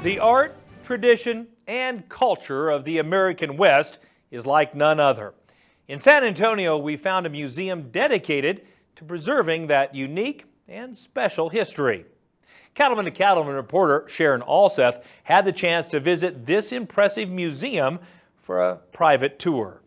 The art, tradition, and culture of the American West is like none other. In San Antonio, we found a museum dedicated to preserving that unique and special history. Cattlemen to Cattlemen reporter Sharon Alseth had the chance to visit this impressive museum for a private tour.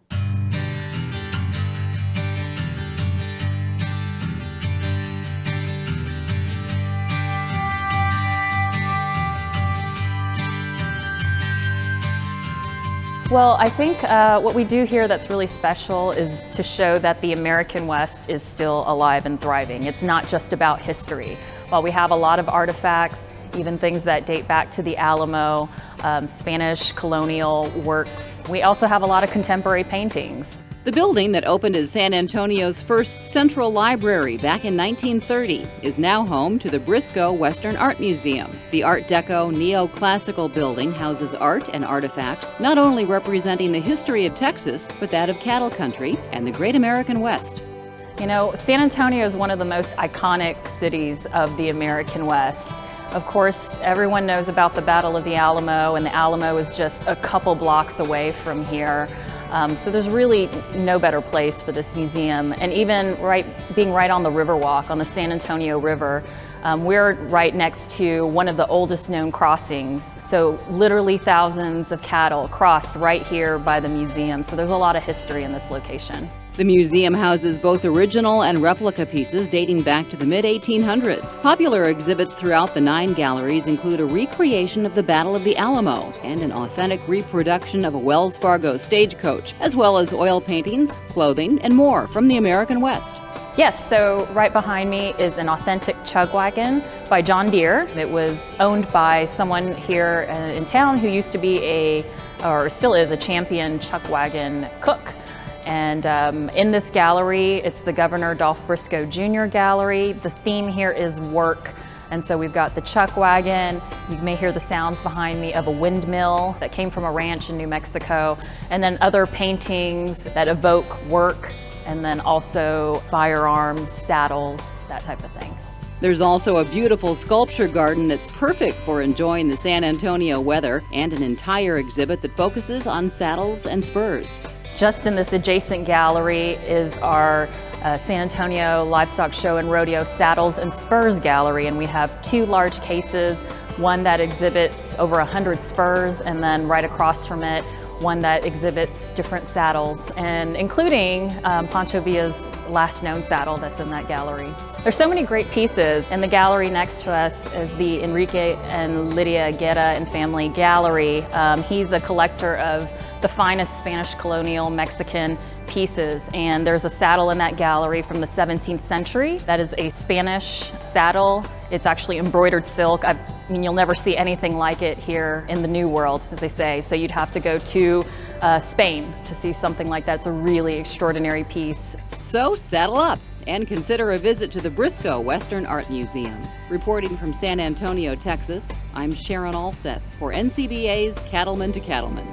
Well, I think what we do here that's really special is to show that the American West is still alive and thriving. It's not just about history. While we have a lot of artifacts, even things that date back to the Alamo, Spanish colonial works, we also have a lot of contemporary paintings. The building that opened as San Antonio's first central library back in 1930 is now home to the Briscoe Western Art Museum. The Art Deco neoclassical building houses art and artifacts not only representing the history of Texas, but that of cattle country and the great American West. You know, San Antonio is one of the most iconic cities of the American West. Of course, everyone knows about the Battle of the Alamo, and the Alamo is just a couple blocks away from here. So there's really no better place for this museum. And even being right on the Riverwalk, on the San Antonio River, we're right next to one of the oldest known crossings. So literally thousands of cattle crossed right here by the museum. So there's a lot of history in this location. The museum houses both original and replica pieces dating back to the mid-1800s. Popular exhibits throughout the 9 galleries include a recreation of the Battle of the Alamo and an authentic reproduction of a Wells Fargo stagecoach, as well as oil paintings, clothing, and more from the American West. Yes, so right behind me is an authentic chug wagon by John Deere. It was owned by someone here in town who used to be or still is a champion chuck wagon cook. And in this gallery, it's the Governor Dolph Briscoe Jr. gallery. The theme here is work. And so we've got the chuck wagon. You may hear the sounds behind me of a windmill that came from a ranch in New Mexico. And then other paintings that evoke work. And then also firearms, saddles, that type of thing. There's also a beautiful sculpture garden that's perfect for enjoying the San Antonio weather, and an entire exhibit that focuses on saddles and spurs. Just in this adjacent gallery is our San Antonio Livestock Show and Rodeo Saddles and Spurs gallery, and we have 2 large cases, one that exhibits over 100 spurs, and then right across from it, one that exhibits different saddles, and including Pancho Villa's last known saddle that's in that gallery. There's so many great pieces. In the gallery next to us is the Enrique and Lydia Guerra and Family Gallery. He's a collector of the finest Spanish colonial Mexican pieces, and there's a saddle in that gallery from the 17th century. That is a Spanish saddle. It's actually embroidered silk. I mean, you'll never see anything like it here in the New World, as they say. So you'd have to go to Spain to see something like that. It's a really extraordinary piece. So saddle up and consider a visit to the Briscoe Western Art Museum. Reporting from San Antonio, Texas, I'm Sharon Alseth for NCBA's Cattlemen to Cattlemen.